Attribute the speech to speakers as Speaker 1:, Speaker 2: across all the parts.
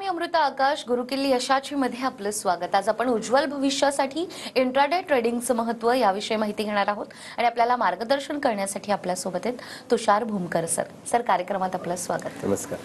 Speaker 1: मी अमृता आकाश. गुरुकिल्ली यशाची मध्ये आपलं स्वागत. आज आपण उज्ज्वल भविष्यासाठी इंट्राडे ट्रेडिंगचं महत्त्व याविषयी माहिती घेणार आहोत आणि आपल्याला मार्गदर्शन करण्यासाठी आपल्या सोबत आहेत तुषार भूमकर सर. सर, कार्यक्रमात आपलं स्वागत.
Speaker 2: नमस्कार.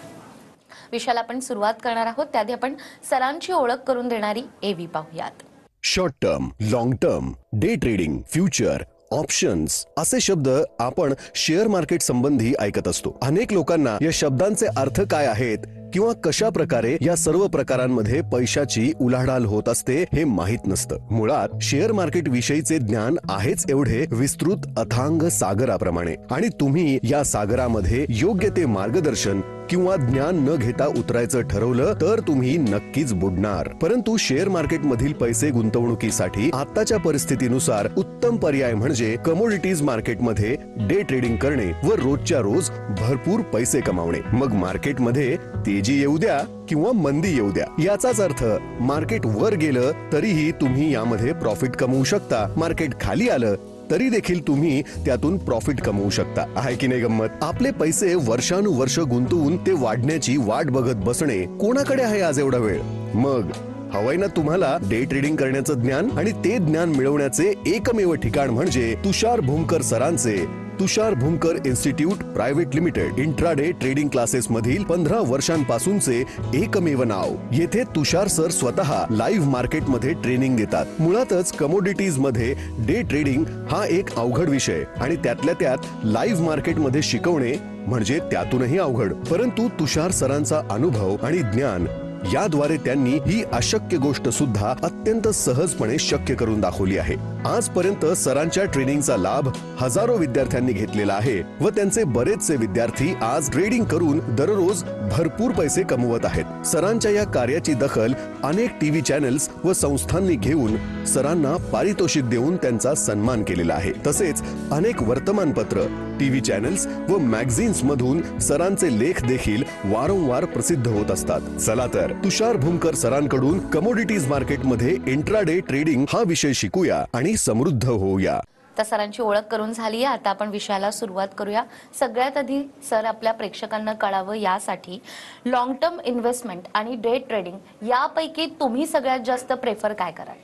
Speaker 1: विषयाला आपण सुरुवात करणार आहोत, त्याआधी आपण सरांची ओळख करून देणारी एव्ही पाहूयात.
Speaker 3: Short term, long term, day trading, future, options असे शब्द आपण शेअर मार्केट संबंधी ऐकत असतो. अनेक लोकांना या शब्दांचे अर्थ काय आहेत किंवा कशा प्रकारे या सर्व प्रकारांमध्ये पैशाची उलाढाल होत असते हे माहित नसतं. मुळात शेअर मार्केट विषयीचे ज्ञान आहेच एवढे विस्तृत अथांग सागराप्रमाणे, आणि तुम्ही या सागरामध्ये योग्य ते मार्गदर्शन किंवा ज्ञान न घेता उतरायचं ठरवलं तर तुम्ही नक्कीच बुडणार. परंतु शेअर मार्केट मधील पैसे गुंतवणुकीसाठी आताच्या परिस्थितीनुसार उत्तम पर्याय म्हणजे कमोडिटीज मार्केटमध्ये डे ट्रेडिंग करणे व रोजच्या रोज भरपूर पैसे कमावणे. मग मार्केटमध्ये तेजी येऊ द्या किंवा मंदी येऊ द्या, याचाच अर्थ मार्केट वर गेलं तरीही तुम्ही यामध्ये प्रॉफिट कमवू शकता. मार्केट खाली आलं तरी देखील तुम्ही त्यातून प्रॉफिट कमवू शकता. आहे की नाही गंमत? आपले पैसे वर्षानुवर्ष गुंतवून ते वाढण्याची वाट बघत बसणे कोणाकडे आहे आज एवढा वेळ? मग हवंय ना तुम्हाला डे ट्रेडिंग करण्याचं ज्ञान, आणि ते ज्ञान मिळवण्याचे एकमेव ठिकाण म्हणजे तुषार भूमकर सरांचे Tushar Bhumkar institute private limited intraday trading classes मधील 15 वर्षांपासूनचे एकमेव नाव. येथे तुषार सर स्वतः लाईव्ह मार्केटमध्ये ट्रेनिंग देतात. मुळातच कमोडिटीज मध्ये डे ट्रेडिंग हा एक अवघड विषय, आणि त्यातल्या त्यात लाईव्ह मार्केटमध्ये शिकवणे म्हणजे त्यातूनही अवघड. परंतु तुषार सरांचा अनुभव आणि ज्ञान याद्वारे त्यांनी ही अशक्य गोष्ट सुद्धा अत्यंत सहजपणे शक्य करून दाखवली आहे. आजपर्यंत सरांच्या ट्रेनिंगचा लाभ हजारो विद्यार्थ्यांनी घेतलेला आहे व त्यांचे बरेचसे विद्यार्थी आज ट्रेडिंग करून दररोज भरपूर पैसे कमवत आहेत. सरांच्या या कार्याची दखल अनेक टीव्ही चॅनल्स व संस्थांनी घेऊन सरांना पारितोषिक देऊन त्यांचा सन्मान केलेला आहे. तसेच अनेक वर्तमानपत्र, टीव्ही चॅनल्स व मॅगझिन्स मधून सरांचे लेख देखील वारंवार प्रसिद्ध होत असतात. चला तर तुषार भूमकर सरांकडून कमोडिटीज मार्केटमध्ये इंट्राडे ट्रेडिंग हा विषय शिकूया आणि समृद्ध होऊया.
Speaker 1: तर सरांची ओळख करून झाली आहे, आता आपण विषयाला सुरुवात करूया. सगळ्यात आधी सर, आपल्या प्रेक्षकांना कळावं यासाठी लॉंग टर्म इन्व्हेस्टमेंट आणि डे ट्रेडिंग यापैकी तुम्ही सगळ्यात जास्त प्रेफर काय कराल?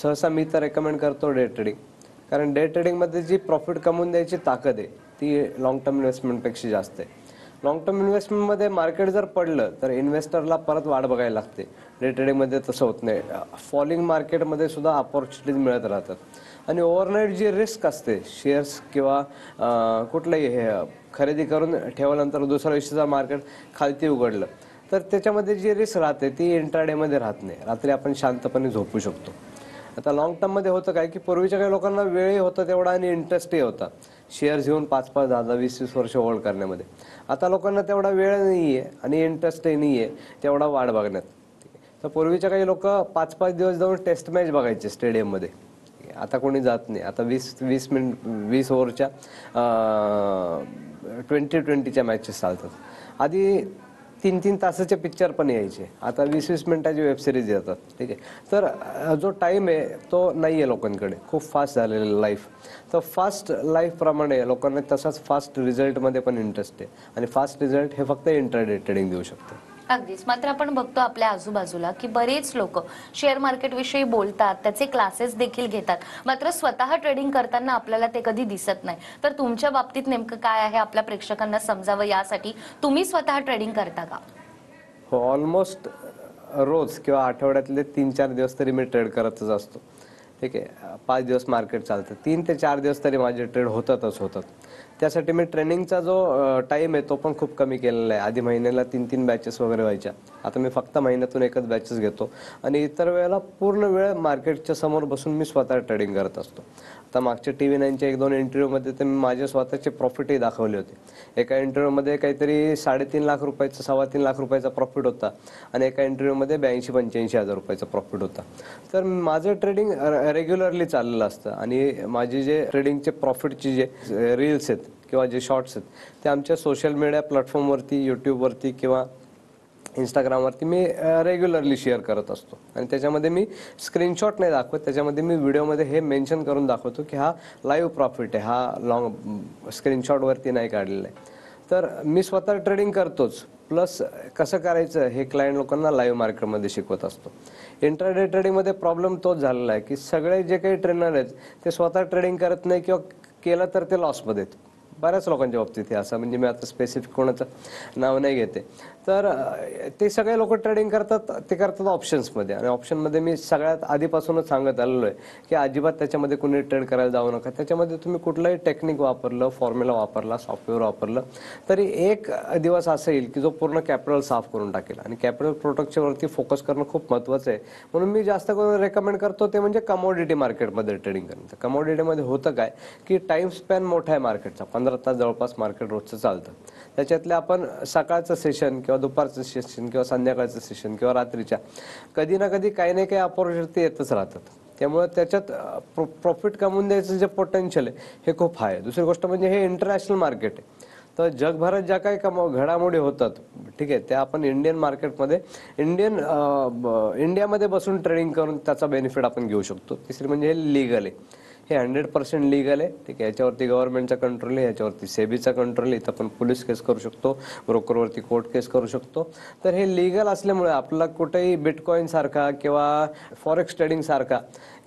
Speaker 2: सहसा मी तर रेकमेंड करतो डे ट्रेडिंग, कारण डे ट्रेडिंग मध्ये जी प्रॉफिट कमवून द्यायची ताकद आहे ती लॉंग टर्म इन्व्हेस्टमेंट पेक्षा जास्त आहे. लॉंग टर्म इन्व्हेस्टमेंट मध्ये मार्केट जर पडलं तर इन्व्हेस्टरला परत वाट बघायला लागते. डे ट्रेडिंग मध्ये तसं होत नाही. फॉलिंग मार्केटमध्ये सुद्धा अपॉर्च्युनिटीज मिळत राहतात, आणि ओव्हरनाईट जी रिस्क असते शेअर्स किंवा कुठलंही हे खरेदी करून ठेवल्यानंतर दुसऱ्या दिवशी जर मार्केट खालती उघडलं तर त्याच्यामध्ये जी रिस्क राहते ती इंट्राडेमध्ये राहत नाही. रात्री आपण शांतपणे झोपू शकतो. आता लॉंग टर्ममध्ये होतं काय की पूर्वीच्या काही लोकांना वेळही होता तेवढा आणि इंटरेस्टही होता शेअर्स घेऊन 5-5, 10-10, 20-20 वर्ष होल्ड करण्यामध्ये. आता लोकांना तेवढा वेळ नाही आहे आणि इंटरेस्टही नाही आहे तेवढा वाढ बघण्यात. तर पूर्वीच्या काही लोक 5-5 दिवस जाऊन टेस्ट मॅच बघायचे स्टेडियममध्ये. आता कोणी जात नाही. आता 20 ओव्हरच्या 20-20च्या मॅचेस चालतात. आधी 3-3 तासाचे पिक्चर पण यायचे, आता 20-20 मिनिटाची वेब सिरीज येतात. ठीक आहे. तर जो टाइम आहे तो नाही आहे लोकांकडे. खूप फास्ट झालेलं लाईफ. तर फास्ट लाईफप्रमाणे लोकांना तसाच फास्ट रिझल्टमध्ये पण इंटरेस्ट आहे, आणि फास्ट रिझल्ट हे फक्त इंट्राडे ट्रेडिंग देऊ शकतं.
Speaker 1: अगदीच. मात्र आपण बघतो आपल्या आजूबाजूला की बरेच लोक शेअर मार्केट विषयी बोलतात, त्याचे क्लासेस देखील घेतात, मात्र स्वतः ट्रेडिंग करताना आपल्याला ते कधी दिसत नाही. तर तुमच्या बाबतीत नेमकं काय आहे आपल्या प्रेक्षकांना समजावं यासाठी तुम्ही स्वतः ट्रेडिंग करता का?
Speaker 2: हो, ऑलमोस्ट रोज किंवा आठवड्यातले 3-4 दिवस तरी मी ट्रेड करतच असतो. ठीक आहे. 5 दिवस मार्केट चालतं, 3 ते 4 दिवस तरी माझे ट्रेड होतात. त्यासाठी मी ट्रेनिंगचा जो टाइम आहे तो पण खूप कमी केलेला आहे. आधी महिन्याला 3-3 बॅचेस वगैरे व्हायच्या, आता मी फक्त महिन्यातून एकच बॅचेस घेतो, आणि इतर वेळेला पूर्ण वेळ मार्केटच्या समोर बसून मी स्वतः ट्रेडिंग करत असतो. आता मागच्या TV 9च्या 1-2 इंटरव्ह्यूमध्ये तर मी माझे स्वतःचे प्रॉफिटही दाखवले होते. एका इंटरव्ह्यूमध्ये काहीतरी 3.5 लाख रुपयाचा 3.25 लाख रुपयाचा प्रॉफिट होता, आणि एका इंटरव्ह्यूमध्ये 82-85 हजार रुपयाचा प्रॉफिट होता. तर माझं ट्रेडिंग रेग्युलरली चाललेलं असतं, आणि माझे जे ट्रेडिंगचे प्रॉफिटचे जे रील्स आहेत किंवा जे शॉर्ट्स आहेत ते आमच्या सोशल मीडिया प्लॅटफॉर्मवरती, यूट्यूबवरती किंवा इंस्टाग्रामवरती मी रेग्युलरली शेअर करत असतो. आणि त्याच्यामध्ये मी स्क्रीनशॉट नाही दाखवत, त्याच्यामध्ये मी व्हिडिओमध्ये हे मेन्शन करून दाखवतो की हा लाईव्ह प्रॉफिट आहे, हा लॉंग स्क्रीनशॉटवरती नाही काढलेला आहे. तर मी स्वतः ट्रेडिंग करतोच, प्लस कसं करायचं हे क्लायंट लोकांना लाईव्ह मार्केटमध्ये शिकवत असतो. इंट्राडे ट्रेडिंगमध्ये प्रॉब्लेम तोच झालेला आहे की सगळे जे काही ट्रेनर आहेत ते स्वतः ट्रेडिंग करत नाही किंवा केलं तर ते लॉसमध्ये आहेत. बऱ्याच लोकांच्या बाबतीत हे असं, म्हणजे मी आता स्पेसिफिक कोणाचं नाव नाही घेते. तर ते सगळे लोक ट्रेडिंग करतात, ते करतात ऑप्शन्समध्ये. आणि ऑप्शनमध्ये मी सगळ्यात आधीपासूनच सांगत आलेलो आहे की अजिबात त्याच्यामध्ये कुणी ट्रेड करायला जाऊ नका. त्याच्यामध्ये तुम्ही कुठलंही टेक्निक वापरलं, फॉर्म्युला वापरला, सॉफ्टवेअर वापरलं तरी एक दिवस असं येईल की जो पूर्ण कॅपिटल साफ करून टाकेल. आणि कॅपिटल प्रोडक्टच्या वरती फोकस करणं खूप महत्त्वाचं आहे. म्हणून मी जास्त करून रेकमेंड करतो ते म्हणजे कमोडिटी मार्केटमध्ये ट्रेडिंग करणं. कमोडिटीमध्ये होतं काय की टाइम स्पॅन मोठा आहे मार्केटचा, 15 तास जवळपास मार्केट रोजचं चालतं. त्याच्यातले आपण सकाळचं सेशन किंवा दुपारचं सेशन किंवा संध्याकाळचं सेशन किंवा रात्रीच्या कधी ना कधी काही ना काही अपॉर्च्युनिटी येतच राहतात. त्यामुळे त्याच्यात प्रॉफिट कमवून द्यायचं जे पोटेन्शियल आहे हे खूप हाय आहे. दुसरी गोष्ट म्हणजे हे इंटरनॅशनल मार्केट आहे. तर जगभरात ज्या काही घडामोडी होतात, ठीक आहे, त्या आपण इंडियन मार्केटमध्ये इंडियामध्ये बसून ट्रेडिंग करून त्याचा बेनिफिट आपण घेऊ शकतो. तिसरी म्हणजे हे लिगल आहे, हे 100% लिगल आहे. ठीक आहे, याच्यावरती गव्हर्नमेंटचा कंट्रोल आहे, याच्यावरती सेबीचा कंट्रोल आहे. इथं आपण पोलीस केस करू शकतो, ब्रोकरवरती कोर्ट केस करू शकतो. तर हे लिगल असल्यामुळे आपल्याला कुठेही बिटकॉईन सारखा किंवा फॉरेक्स ट्रेडिंग सारखा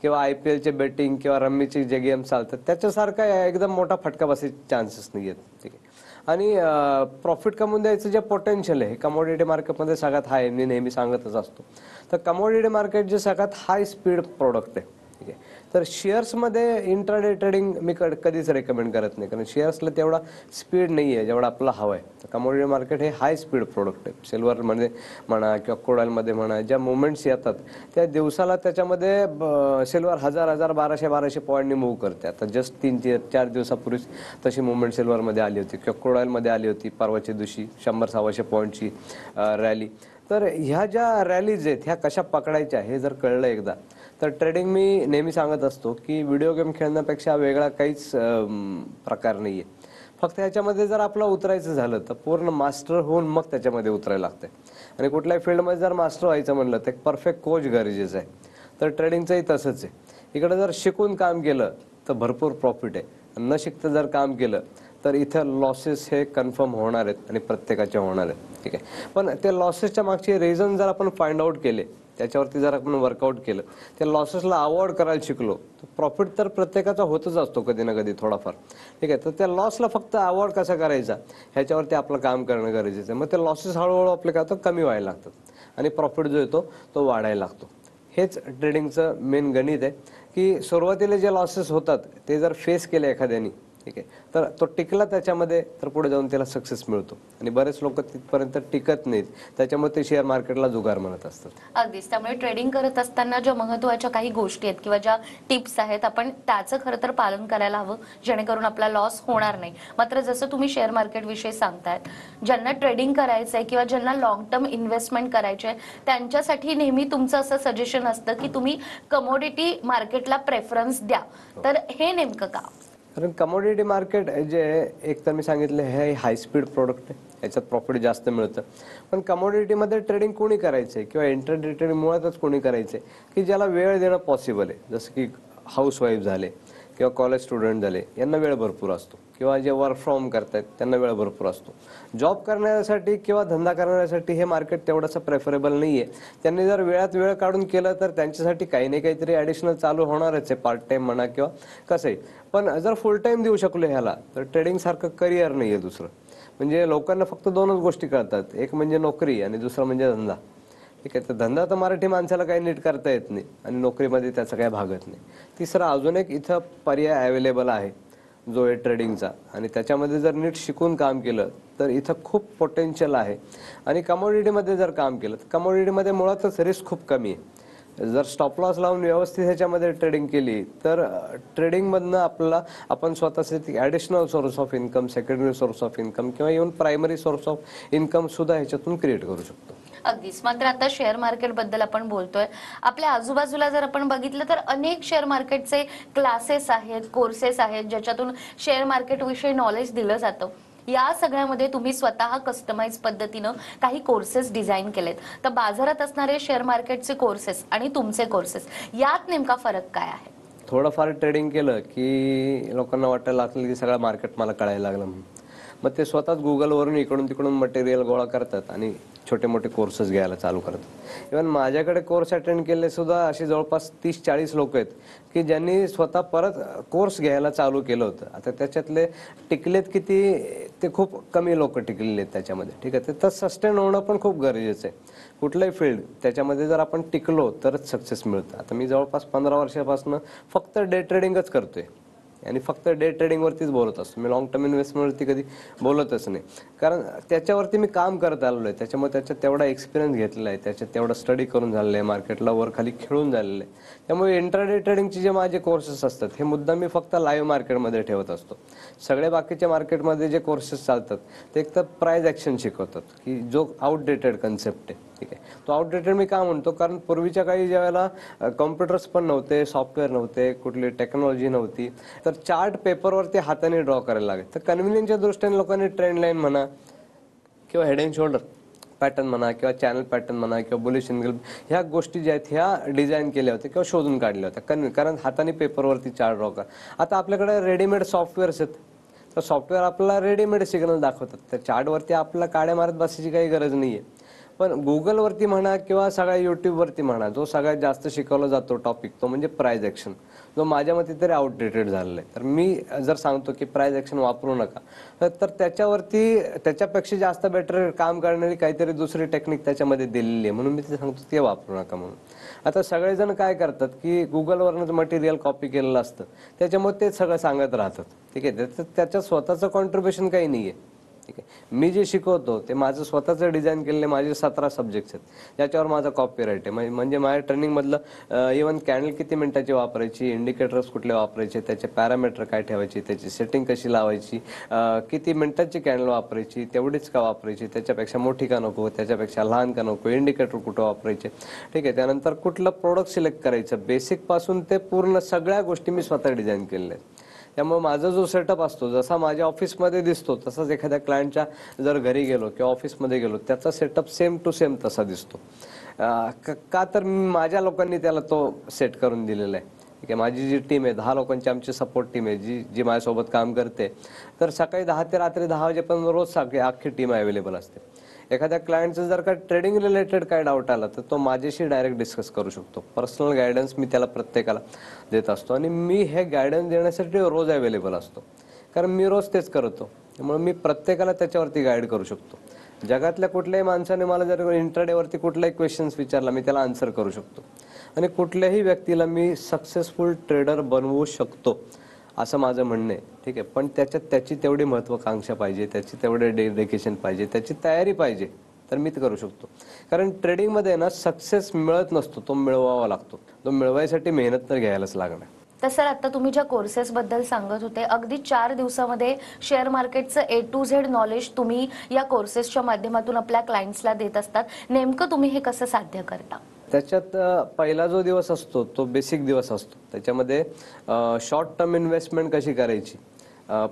Speaker 2: किंवा IPLचे बेटिंग किंवा रम्मीचे जे गेम चालतात त्याच्यासारखा एकदम मोठा फटका बसायचे चान्सेस नाही आहेत. ठीक आहे, आणि प्रॉफिट कमवून द्यायचं जे पोटेन्शियल आहे हे कमोडिटी मार्केटमध्ये सगळ्यात हाय, मी नेहमी सांगतच असतो. तर कमोडिटी मार्केट जे सगळ्यात हाय स्पीड प्रोडक्ट आहे. ठीक आहे, तर शेअर्समध्ये इंट्राडे ट्रेडिंग मी कधीच रेकमेंड करत नाही, कारण शेअर्सला तेवढा स्पीड नाही आहे जेवढा आपला हवा आहे. तर कमोडिटी मार्केट हे हाय स्पीड प्रोडक्ट आहे. सिल्वरमध्ये म्हणा किंवा क्रूड ऑइलमध्ये म्हणा, ज्या मुवमेंट्स येतात त्या दिवसाला त्याच्यामध्ये सिल्वर 1000 1200 पॉईंटनी मूव्ह करते. आता जस्ट 3-4 दिवसापूर्वीच तशी मुवमेंट सिल्वरमध्ये आली होती किंवा क्रूड ऑइलमध्ये आली होती परवाच्या दिवशी 100-125 पॉईंटची रॅली. तर ह्या ज्या रॅलीज आहेत ह्या कशा पकडायच्या हे जर कळलं एकदा तर ट्रेडिंग, मी नेहमी सांगत असतो की व्हिडिओ गेम खेळण्यापेक्षा वेगळा काहीच प्रकार नाही आहे. फक्त ह्याच्यामध्ये जर आपलं उतरायचं झालं तर पूर्ण मास्टर होऊन मग त्याच्यामध्ये उतरायला लागतं. आणि कुठल्याही फील्डमध्ये जर मास्टर व्हायचं म्हणलं तर एक परफेक्ट कोच गरजेचं आहे. तर ट्रेडिंगचंही तसंच आहे. इकडे जर शिकून काम केलं तर भरपूर प्रॉफिट आहे, न शिकता जर काम केलं तर इथं लॉसेस हे कन्फर्म होणार आहेत आणि प्रत्येकाचे होणार आहेत. ठीक आहे, पण त्या लॉसेसच्या मागचे रिझन जर आपण फाइंड आउट केले, त्याच्यावरती जर आपण वर्कआउट केलं, त्या लॉसेसला अवॉइड करायला शिकलो तर प्रॉफिट तर प्रत्येकाचा होतच असतो कधी ना कधी थोडाफार. ठीक आहे, तर त्या लॉसला फक्त अवॉइड कसा करायचा ह्याच्यावरती आपलं काम करणं गरजेचं आहे. मग ते लॉसेस हळूहळू आपले काय होतं कमी व्हायला लागतात आणि प्रॉफिट जो येतो तो वाढायला लागतो. हेच ट्रेडिंगचं मेन गणित आहे की सुरुवातीला जे लॉसेस होतात ते जर फेस केले एखाद्याने, ठीक आहे, तर तो टिकला त्याच्यामध्ये तर पुढे जाऊन त्याला सक्सेस मिळतो. आणि बरेच लोक तिथपर्यंत टिकत नाहीत, त्याच्यामुळे ते शेअर मार्केटला जुगार म्हणत असतात.
Speaker 1: अगदीच. त्यामुळे ट्रेडिंग करत असताना ज्या महत्त्वाच्या काही गोष्टी आहेत किंवा ज्या टिप्स आहेत आपण त्याचं खरं तर पालन करायला हवं, जेणेकरून आपला लॉस होणार नाही. मात्र जसं तुम्ही शेअर मार्केट विषयी सांगतायत, ज्यांना ट्रेडिंग करायचं आहे किंवा ज्यांना लॉंग टर्म इन्व्हेस्टमेंट करायचे आहे त्यांच्यासाठी नेहमी तुमचं असं सजेशन असतं की तुम्ही कमोडिटी मार्केटला प्रेफरन्स द्या. तर हे नेमकं का?
Speaker 2: कारण कमोडिटी मार्केट जे एक तर मी सांगितलं हे हाय स्पीड प्रोडक्ट आहे, याच्यात प्रॉफिट जास्त मिळतं. पण कमोडिटीमध्ये ट्रेडिंग कोणी करायचं आहे किंवा इंट्राडे ट्रेडिंग मुळातच कोणी करायचं आहे की ज्याला वेळ देणं पॉसिबल आहे. जसं की हाऊसवाईफ झाले किंवा कॉलेज स्टुडंट झाले, यांना वेळ भरपूर असतो. किंवा जे वर्क फ्रॉम करतायत त्यांना वेळ भरपूर असतो. जॉब करण्यासाठी किंवा धंदा करण्यासाठी हे मार्केट तेवढंसं प्रेफरेबल नाही आहे. त्यांनी जर वेळात वेळ काढून केलं तर त्यांच्यासाठी काही ना काहीतरी ॲडिशनल चालू होणारच आहे, पार्ट टाईम म्हणा किंवा कसंही. पण जर फुल टाईम देऊ शकलो ह्याला तर ट्रेडिंगसारखं करिअर नाही आहे दुसरं. म्हणजे लोकांना फक्त दोनच गोष्टी कळतात, एक म्हणजे नोकरी आणि दुसरं म्हणजे धंदा. ठीक आहे, तर धंदा तर मराठी माणसाला काही नीट करता येत नाही आणि नोकरीमध्ये त्याचं काही भागत नाही. तिसरा अजून एक इथं पर्याय अवेलेबल आहे जो आहे ट्रेडिंगचा, आणि त्याच्यामध्ये जर नीट शिकून काम केलं तर इथं खूप पोटेन्शियल आहे. आणि कमोडिटीमध्ये जर काम केलं तर कमोडिटीमध्ये मुळातच रिस्क खूप कमी आहे. जर स्टॉप लॉस लावून व्यवस्थित ह्याच्यामध्ये ट्रेडिंग केली तर ट्रेडिंगमधनं आपल्याला आपण स्वतःचे additional source of income, secondary source of income किंवा even primary source of income सुद्धा ह्याच्यातून क्रिएट करू शकतो.
Speaker 1: अगदीच. मात्र आता शेअर मार्केट बद्दल आपण बोलतोय, आपल्या आजूबाजूला जर आपण बघितलं तर अनेक शेअर मार्केटचे क्लासेस आहेत, कोर्सेस आहेत, ज्याच्यातून शेअर मार्केट विषयी नॉलेज दिलं जातं. या सगळ्यामध्ये तुम्ही स्वतः कस्टमाइज पद्धतीनं काही कोर्सेस डिझाईन केलेत. तर बाजारात असणारे शेअर मार्केटचे कोर्सेस आणि तुमचे कोर्सेस यात नेमका फरक काय आहे?
Speaker 2: थोडंफार ट्रेडिंग केलं की लोकांना वाटायला लागलं की सगळं मार्केट मला कळायला लागलं म्हणून. मग ते स्वतःच गुगलवरून इकडून तिकडून मटेरियल गोळा करतात आणि छोटे मोठे कोर्सेस घ्यायला चालू करतात. इव्हन माझ्याकडे कोर्स अटेंड केले सुद्धा अशी जवळपास 30-40 लोक आहेत की ज्यांनी स्वतः परत कोर्स घ्यायला चालू केलं होतं. आता त्याच्यातले टिकलेत किती, ते खूप कमी लोक टिकलेले आहेत त्याच्यामध्ये. ठीक आहे, तर सस्टेन होणं पण खूप गरजेचं आहे. कुठलंही फील्ड त्याच्यामध्ये जर आपण टिकलो तरच सक्सेस मिळतं. आता मी जवळपास 15 वर्षापासून फक्त डे ट्रेडिंगच करतोय आणि फक्त डे ट्रेडिंगवरतीच बोलत असतो. मी लॉंग टर्म इन्व्हेस्टमेंटवरती कधी बोलतच नाही, कारण त्याच्यावरती मी काम करत आलेलो आहे. त्याच्यामुळे त्याच्यात तेवढा एक्सपिरियन्स घेतलेला आहे, त्याच्यात तेवढा स्टडी करून झालेलं आहे, मार्केटला वर खाली खेळून झालेलं आहे. त्यामुळे इंट्राडे ट्रेडिंगचे जे माझे कोर्सेस असतात हे मुद्दा मी फक्त लाईव्ह मार्केटमध्ये ठेवत असतो. सगळे बाकीच्या मार्केटमध्ये जे कोर्सेस चालतात ते एक तर प्राइस ॲक्शन शिकवतात, की जो आउटडेटेड कन्सेप्ट आहे. ठीक आहे, तो आउटडेटेड मी का म्हणतो, कारण पूर्वीच्या काही ज्यावेळेला कॉम्प्युटर्स पण नव्हते, सॉफ्टवेअर नव्हते, कुठली टेक्नॉलॉजी नव्हती, तर चार्ट पेपरवरती हाताने ड्रॉ करायला लागेल. तर कन्व्हिनियन्सच्या दृष्टीने लोकांनी ट्रेंड लाईन म्हणा किंवा हेड अँड शोल्डर पॅटर्न म्हणा किंवा चॅनल पॅटर्न म्हणा किंवा बुलिश एंगल, ह्या गोष्टी ज्या आहेत ह्या डिझाईन केल्या होत्या किंवा शोधून काढल्या होत्या, कारण हाताने पेपरवरती चार्ट ड्रॉ करा. आता आपल्याकडे रेडीमेड सॉफ्टवेअर्स आहेत, तर सॉफ्टवेअर आपल्याला रेडीमेड सिग्नल दाखवतात. त्या चार्टवरती आपल्याला काड्या मारत बसायची काही गरज नाही आहे. पण गुगलवरती म्हणा किंवा सगळ्या यूट्यूबवरती म्हणा, जो सगळ्यात जास्त शिकवला जातो टॉपिक तो म्हणजे प्राइस ॲक्शन, जो माझ्या मते तरी आउटडेटेड झालेला आहे. तर मी जर सांगतो की प्राइस ॲक्शन वापरू नका, तर त्याच्यावरती त्याच्यापेक्षा जास्त बेटर काम करणारी काहीतरी दुसरी टेक्निक त्याच्यामध्ये दिलेली आहे, म्हणून मी ते सांगतो ते वापरू नका म्हणून. आता सगळेजण काय करतात की गुगलवरनं मटेरियल कॉपी केलेलं असतं, त्याच्यामुळे ते सगळं सांगत राहतात. ठीक आहे, त्याचं स्वतःचं कॉन्ट्रीब्युशन काही नाही आहे. ठीक आहे, मी जे शिकवतो ते माझं स्वतःचं डिझाईन केलेले माझे 17 सब्जेक्ट्स आहेत, ज्याच्यावर माझा कॉपीराईट आहे. म्हणजे माझ्या ट्रेनिंगमधलं इव्हन कॅन्डल किती मिनिटाची वापरायची, इंडिकेटर्स कुठले वापरायचे, त्याचे पॅरामीटर काय ठेवायची, त्याची सेटिंग कशी लावायची, किती मिनिटाची कॅन्डल वापरायची, तेवढीच का वापरायची, त्याच्यापेक्षा मोठी का नको, त्याच्यापेक्षा लहान का नको, इंडिकेटर कुठं वापरायचे. ठीक आहे, त्यानंतर कुठलं प्रोडक्ट सिलेक्ट करायचं, बेसिकपासून ते पूर्ण सगळ्या गोष्टी मी स्वतः डिझाईन केलेल्या आहेत. त्यामुळे माझा जो सेटअप असतो जसा माझ्या ऑफिसमध्ये दिसतो तसाच एखाद्या क्लायंटच्या जर घरी गेलो किंवा ऑफिसमध्ये गेलो त्याचा सेटअप सेम टू सेम तसा दिसतो. का तर माझ्या लोकांनी त्याला तो सेट करून दिलेला आहे. ठीक आहे, माझी जी टीम आहे 10 लोकांची आमची सपोर्ट टीम आहे जी माझ्यासोबत काम करते, तर सकाळी 10 ते रात्री 10 वाजेपर्यंत रोज अख्खी टीम अवेलेबल असते. एखाद्या क्लायंटचं जर का ट्रेडिंग रिलेटेड काय डाऊट आला तर तो माझ्याशी डायरेक्ट डिस्कस करू शकतो. पर्सनल गायडन्स मी त्याला प्रत्येकाला देत असतो आणि मी हे गायडन्स देण्यासाठी रोज अवेलेबल असतो, कारण मी रोज तेच करतो. त्यामुळे मी प्रत्येकाला त्याच्यावरती गाईड करू शकतो. जगातल्या कुठल्याही माणसाने मला जर इंट्राडेवरती कुठलाही क्वेश्चन्स विचारला मी त्याला आन्सर करू शकतो आणि कुठल्याही व्यक्तीला मी सक्सेसफुल ट्रेडर बनवू शकतो असं माझं म्हणणं आहे. ठीक आहे, पण त्याच्यात त्याची तेवढी महत्त्वाकांक्षा पाहिजे, त्याची तेवढे डेडिकेशन पाहिजे, त्याची तयारी पाहिजे, तर मी ते करू शकतो. कारण ट्रेडिंगमध्ये ना सक्सेस मिळत नसतो, तो मिळवावा लागतो. तो मिळवायसाठी मेहनत तर घ्यायलाच लागणार.
Speaker 1: तर सर, आता तुम्ही ज्या कोर्सेस बद्दल सांगत होते, अगदी 4 दिवसामध्ये शेअर मार्केटचं A to Z नॉलेज तुम्ही या कोर्सेसच्या माध्यमातून आपल्या क्लायंट्सला देत असतात. नेमकं तुम्ही हे कसं साध्य करता?
Speaker 2: त्याच्यात पहिला जो दिवस असतो तो बेसिक दिवस असतो. त्याच्यामध्ये शॉर्ट टर्म इन्व्हेस्टमेंट कशी करायची,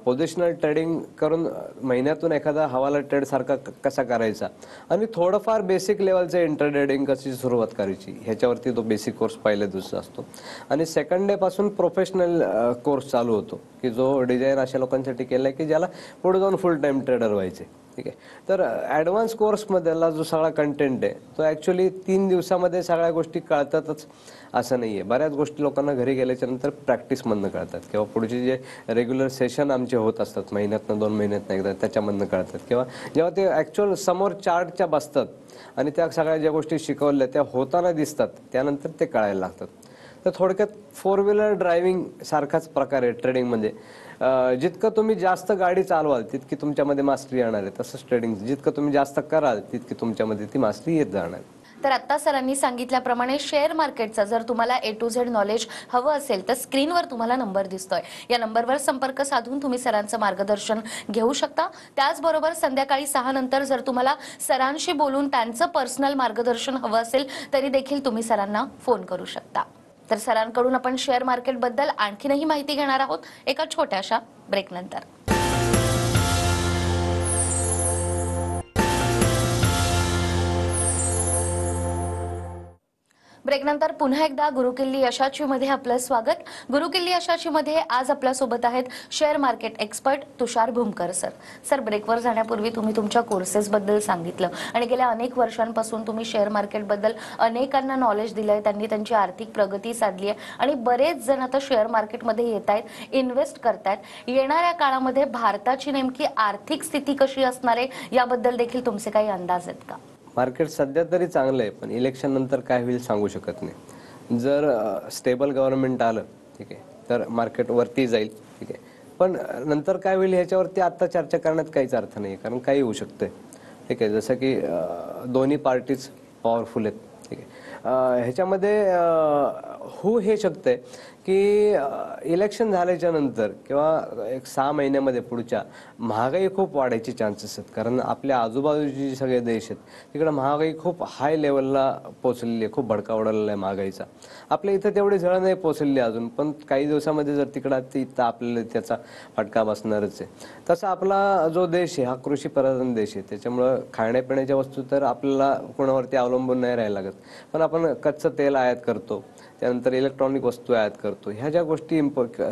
Speaker 2: पोझिशनल ट्रेडिंग करून महिन्यातून एखादा हवाला ट्रेड सारखा कसा करायचा आणि थोडंफार बेसिक लेवलचं इंटर ट्रेडिंग कशी सुरुवात करायची ह्याच्यावरती तो बेसिक कोर्स पहिल्या दिवशी असतो. आणि सेकंड डे पासून प्रोफेशनल कोर्स चालू होतो, की जो डिझाईन अशा लोकांसाठी केला आहे की ज्याला पुढे जाऊन फुल टाइम ट्रेडर व्हायचे. ठीक आहे, तर ॲडव्हान्स कोर्समधला जो सगळा कंटेंट आहे तो ॲक्च्युली 3 दिवसामध्ये सगळ्या गोष्टी कळतातच असं नाही आहे. बऱ्याच गोष्टी लोकांना घरी गेल्याच्या नंतर प्रॅक्टिसमधनं कळतात किंवा पुढचे जे रेग्युलर सेशन आमचे होत असतात महिन्यातनं 2 महिन्यातनं एकदा त्याच्यामधनं कळतात, किंवा जेव्हा ते ॲक्च्युअल समोर चार्टच्या बसतात आणि त्या सगळ्या ज्या गोष्टी शिकवल्या त्या होताना दिसतात त्यानंतर ते कळायला लागतात. तर थोडक्यात 4 व्हीलर ड्रायव्हिंग सारखाच प्रकार आहे ट्रेडिंग म्हणजे. जितकं तुम्ही जास्त गाडी चालवाल तितकी तुमच्यामध्ये मास्टरी येणार आहे. तसंच ट्रेडिंग जितकं तुम्ही जास्त कराल तितकी तुमच्यामध्ये ती मास्टरी येत जाणार.
Speaker 1: तर आता सरांनी सांगितल्याप्रमाणे शेअर मार्केटचं जर तुम्हाला A to Z नॉलेज हवं असेल तर स्क्रीनवर तुम्हाला नंबर दिसतोय, या नंबरवर संपर्क साधून तुम्ही सरांचं मार्गदर्शन घेऊ शकता. त्याचबरोबर संध्याकाळी 6 नंतर जर तुम्हाला सरांशी बोलून त्यांचं पर्सनल मार्गदर्शन हवं असेल तरी देखील तुम्ही सरांना फोन करू शकता. तर सरांकडून आपण शेअर मार्केटबद्दल आणखीनही माहिती घेणार आहोत एका छोट्याशा ब्रेकनंतर. ब्रेकनंतर पुन्हा एकदा गुरुकिल्ली यशाची मध्ये आपलं स्वागत. गुरुकिल्ली यशाची मध्ये आज आपल्या सोबत आहेत शेअर मार्केट एक्सपर्ट तुषार भूमकर सर. सर, ब्रेकवर जाण्यापूर्वी तुम्ही तुमच्या कोर्सेस बद्दल सांगितलं आणि गेल्या अनेक वर्षांपासून तुम्ही शेअर मार्केट बद्दल अनेकांना नॉलेज दिलंय, त्यांनी त्यांची आर्थिक प्रगती साधली आहे आणि बरेच जण आता शेअर मार्केटमध्ये येत आहेत, इन्व्हेस्ट करतायत. येणाऱ्या काळामध्ये भारताची नेमकी आर्थिक स्थिती कशी असणार आहे याबद्दल देखील तुमचे काही अंदाज आहेत का?
Speaker 2: मार्केट सध्या तरी चांगलं आहे, पण इलेक्शन नंतर काय होईल सांगू शकत नाही. जर स्टेबल गव्हर्नमेंट आलं, ठीक आहे, तर मार्केट वरती जाईल, ठीक आहे, पण नंतर काय होईल ह्याच्यावरती आता चर्चा करण्यात काहीच अर्थ नाही, कारण काही होऊ शकतंय, ठीक आहे. जसं की दोन्ही पार्टीज पॉवरफुल आहेत, ठीक आहे. ह्याच्यामध्ये होऊ हे शकतंय की इलेक्शन झाल्याच्या नंतर किंवा एक 6 महिन्यामध्ये पुढच्या महागाई खूप वाढायचे चान्सेस आहेत, कारण आपल्या आजूबाजूचे जे सगळे देश आहेत तिकडे महागाई खूप हाय लेवलला पोहोचलेली आहे, खूप भडका उडालेला आहे महागाईचा. आपल्या इथं तेवढी झळ नाही पोहोचलेली अजून, पण काही दिवसामध्ये जर तिकडं तिथं आपल्याला त्याचा फटका बसणारच आहे. तसा आपला जो देश आहे हा कृषीप्रधान देश आहे, त्याच्यामुळं खाण्यापिण्याच्या वस्तू तर आपल्याला कोणावरती अवलंबून नाही राहायला लागत, पण आपण कच्चं तेल आयात करतो, त्यानंतर इलेक्ट्रॉनिक वस्तू आयात करतो, ह्या ज्या गोष्टी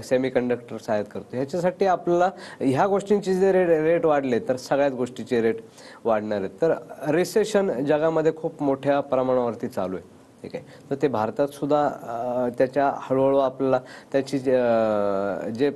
Speaker 2: सेमी कंडक्टर्स आयात करतो, ह्याच्यासाठी आपल्याला ह्या गोष्टींचे जे रेट वाढले तर सगळ्याच गोष्टीचे रेट वाढणार आहेत. तर रिसेशन जगामध्ये खूप मोठ्या प्रमाणावरती चालू आहे, ठीक आहे. तर ते भारतात सुद्धा त्याच्या हळूहळू आपल्याला त्याची जे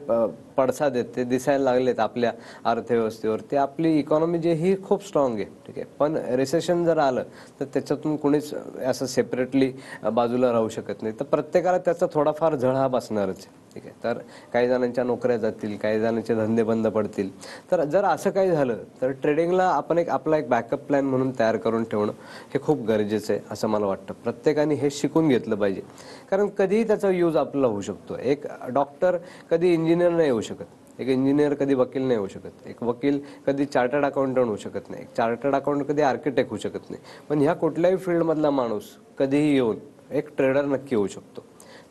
Speaker 2: पडसाद आहेत ते दिसायला लागलेत आपल्या अर्थव्यवस्थेवर. ते आपली इकॉनॉमी जी ही खूप स्ट्रॉंग आहे, ठीक आहे, पण रिसेशन जर आलं तर त्याच्यातून कोणीच असं सेपरेटली बाजूला राहू शकत नाही. तर प्रत्येकाला त्याचा थोडाफार झळ हा बसणारच, ठीक आहे. तर काही जणांच्या नोकऱ्या जातील, काही जणांचे धंदे बंद पडतील. तर जर असं काही झालं तर ट्रेडिंगला आपण आपला एक बॅकअप प्लॅन म्हणून तयार करून ठेवणं हे खूप गरजेचं आहे असं मला वाटतं. प्रत्येकाने हे शिकून घेतलं पाहिजे, कारण कधीही त्याचा यूज आपल्याला होऊ शकतो. एक डॉक्टर कधी इंजिनियर नाही होऊ शकत, एक इंजिनियर कधी वकील नाही होऊ शकत, एक वकील कधी चार्टर्ड अकाउंटंट होऊ शकत नाही, एक चार्टर्ड अकाउंटंट कधी आर्किटेक्ट होऊ शकत नाही, पण ह्या कुठल्याही फील्डमधला माणूस कधीही येऊन एक ट्रेडर नक्की होऊ शकतो.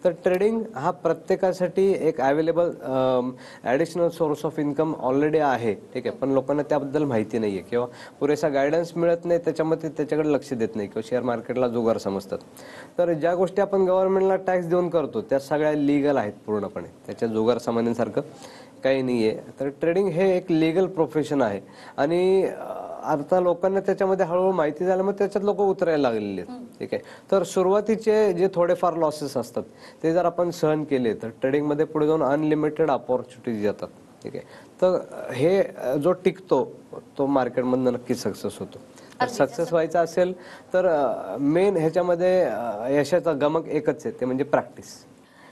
Speaker 2: तर ट्रेडिंग हा प्रत्येकासाठी एक available additional source of income already आहे, ठीक आहे, पण लोकांना त्याबद्दल माहिती नाही आहे किंवा पुरेसा गायडन्स मिळत नाही, त्याच्यामध्ये त्याच्याकडे लक्ष देत नाही किंवा शेअर मार्केटला जुगार समजतात. तर ज्या गोष्टी आपण गव्हर्नमेंटला टॅक्स देऊन करतो त्या सगळ्या लिगल आहेत पूर्णपणे, त्याच्या जुगार समजण्यासारखं काही नाही आहे. तर ट्रेडिंग हे एक लिगल प्रोफेशन आहे आणि आता लोकांना त्याच्यामध्ये हळूहळू माहिती झालं, मग त्याच्यात लोक उतरायला लागलेले आहेत, ठीक आहे. तर सुरुवातीचे जे थोडेफार लॉसेस असतात ते जर आपण सहन केले तर ट्रेडिंगमध्ये पुढे जाऊन अनलिमिटेड अपॉर्च्युनिटीज येतात, ठीक आहे. तर हे जो टिकतो तो मार्केटमधनं नक्की सक्सेस होतो. तर सक्सेस व्हायचा असेल तर मेन ह्याच्यामध्ये यशाचा गमक एकच आहे, ते म्हणजे प्रॅक्टिस.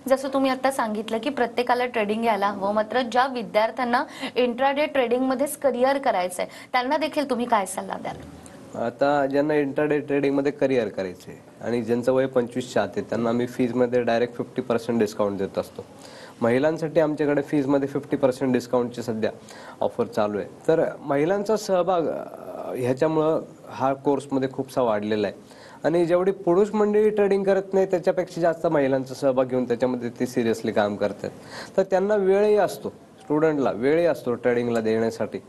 Speaker 1: जसं तुम्ही आता सांगितलं की प्रत्येकाला ट्रेडिंग यायला हवं, मात्र ज्या विद्यार्थ्यांना इंट्राडे ट्रेडिंग मध्येच करिअर करायचंय त्यांना देखील तुम्ही काय सल्ला द्याल?
Speaker 2: आता ज्यांना इंट्राडे ट्रेडिंगमध्ये करिअर करायचं आहे आणि ज्यांचं वय 25च्या आत आहे त्यांना आम्ही फीजमध्ये डायरेक्ट 50% डिस्काउंट देत असतो. महिलांसाठी आमच्याकडे फीजमध्ये 50% डिस्काउंटची सध्या ऑफर चालू आहे. तर महिलांचा सहभाग ह्याच्यामुळं हा कोर्समध्ये खूपसा वाढलेला आहे आणि जेवढी पुरुष मंडळी ट्रेडिंग करत नाही त्याच्यापेक्षा जास्त महिलांचा सहभाग घेऊन त्याच्यामध्ये ते सिरियसली काम करतात. तर त्यांना वेळही असतो, स्टुडंटला वेळही असतो ट्रेडिंगला देण्यासाठी,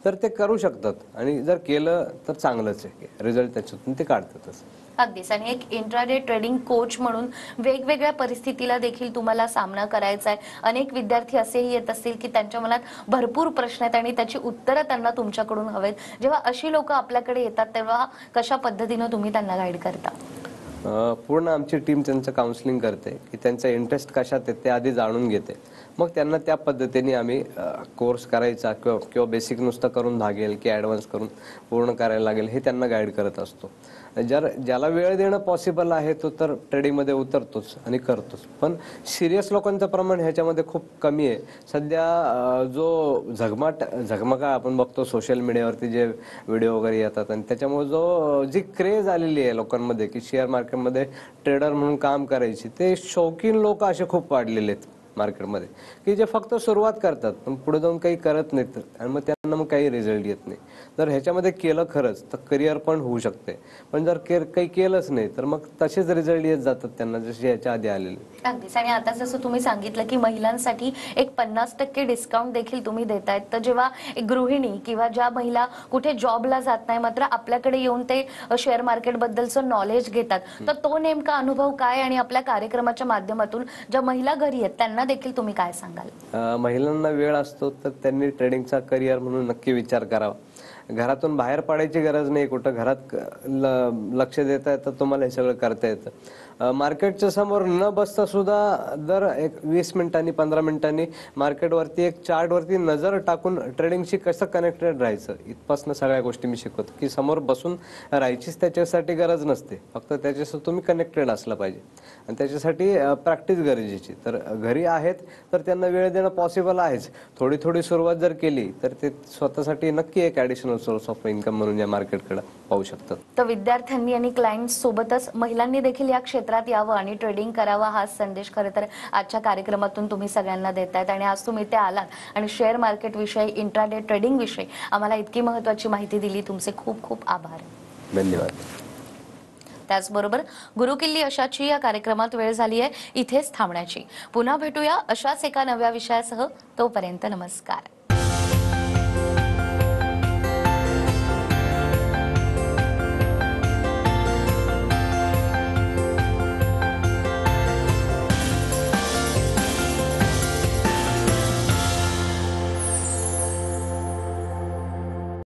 Speaker 2: तर ते करू शकतात आणि जर केलं तर चांगलंच आहे, रिझल्ट त्याच्यातून ते काढतातच.
Speaker 1: अगदीच. आणि एक इंट्राडे ट्रेडिंग कोच म्हणून वेगवेगळ्या परिस्थितीला देखील तुम्हाला सामना करायचा आहे. अनेक विद्यार्थी असेही येत असतील की त्यांच्या मनात भरपूर प्रश्न आहेत आणि त्याची उत्तरं त्यांना तुमच्याकडून हवेत. जेव्हा अशी लोक आपल्याकडे येतात तेव्हा कशा पद्धतीनं तुम्ही त्यांना गाईड करता?
Speaker 2: पूर्ण आमची टीम त्यांचं काउन्सिलिंग करते की त्यांचा इंटरेस्ट कशात आहे ते आधी जाणून घेते, मग त्यांना त्या पद्धतीने आम्ही कोर्स करायचा किंवा बेसिक नुसतं करून भागेल की ॲडव्हान्स करून पूर्ण करायला लागेल हे त्यांना गाईड करत असतो. ज्याला वेळ देणं पॉसिबल आहे तो तर ट्रेडिंगमध्ये उतरतोच आणि करतोच, पण सिरियस लोकांचं प्रमाण ह्याच्यामध्ये खूप कमी आहे. सध्या जो झगमगा आपण बघतो सोशल मीडियावरती जे व्हिडिओ वगैरे येतात आणि त्याच्यामुळे जी क्रेज आलेली आहे लोकांमध्ये की शेअर मार्केटमध्ये ट्रेडर म्हणून काम करायची, ते शौकीन लोक असे खूप वाढलेले आहेत मार्केटमध्ये, की जे फक्त सुरुवात करतात पण पुढे जाऊन काही करत नाहीत आणि मग त्यांना मग काही रिझल्ट येत नाही. जर ह्याच्यामध्ये केलं खरंच तर करिअर पण होऊ शकते, पण जर काही केलंच नाही तर मग तसेच रिझल्ट येत जातात त्यांना जसे याच्या आधी आलेले.
Speaker 1: अगदीच. आणि आता जसं तुम्ही सांगितलं की महिलांसाठी एक 50% डिस्काउंट देखील तुम्ही देतायत, तर जेव्हा एक गृहिणी किंवा ज्या महिला कुठे जॉबला जात नाही मात्र आपल्याकडे येऊन ते शेअर मार्केट बद्दलचं नॉलेज घेतात, तर तो नेमका अनुभव काय आणि आपल्या कार्यक्रमाच्या माध्यमातून ज्या महिला घरी आहेत त्यांना देखील तुम्ही काय सांगाल?
Speaker 2: महिलांना वेळ असतो तर त्यांनी ट्रेडिंगचा करिअर म्हणून नक्की विचार करावा. घरातून बाहेर पडायची गरज नाही, कुठं घरात लक्ष देता येतं, तुम्हाला हे सगळं करता येतं. मार्केटच्या समोर न बसता सुद्धा दर एक 20 मिनिटांनी 15 मिनिटांनी मार्केटवरती एक चार्टवरती नजर टाकून ट्रेडिंगशी कसं कनेक्टेड राहायचं इथपासून सगळ्या गोष्टी मी शिकवतो, की समोर बसून राहायचीच त्याच्यासाठी गरज नसते, फक्त त्याच्याशी तुम्ही कनेक्टेड असलं पाहिजे आणि त्याच्यासाठी प्रॅक्टिस गरजेची. तर घरी आहेत तर त्यांना वेळ देणं पॉसिबल आहेच. थोडी थोडी सुरुवात जर केली तर ते स्वतःसाठी नक्की एक ॲडिशनल सोर्स ऑफ इन्कम म्हणून या मार्केटकडे पाहू शकतात.
Speaker 1: तर विद्यार्थ्यांनी आणि क्लायंट्स सोबतच महिलांनी देखील या क्षेत्रात यावं आणि ट्रेडिंग करावं, हा संदेश खरं तर आजच्या कार्यक्रमातून तुम्ही सगळ्यांना देतायत. आणि आज तुम्ही इथे आलात आणि शेअर मार्केट विषयी, इंट्राडे ट्रेडिंग विषयी आम्हाला इतकी महत्त्वाची माहिती दिली. तुमचे खूप खूप आभार.
Speaker 2: धन्यवाद.
Speaker 1: त्याचबरोबर गुरुकिल्ली अशाची या कार्यक्रमात वेळ झाली आहे इथेच थांबण्याची. पुन्हा भेटूया अशाच एका नव्या विषयासह. तोपर्यंत नमस्कार.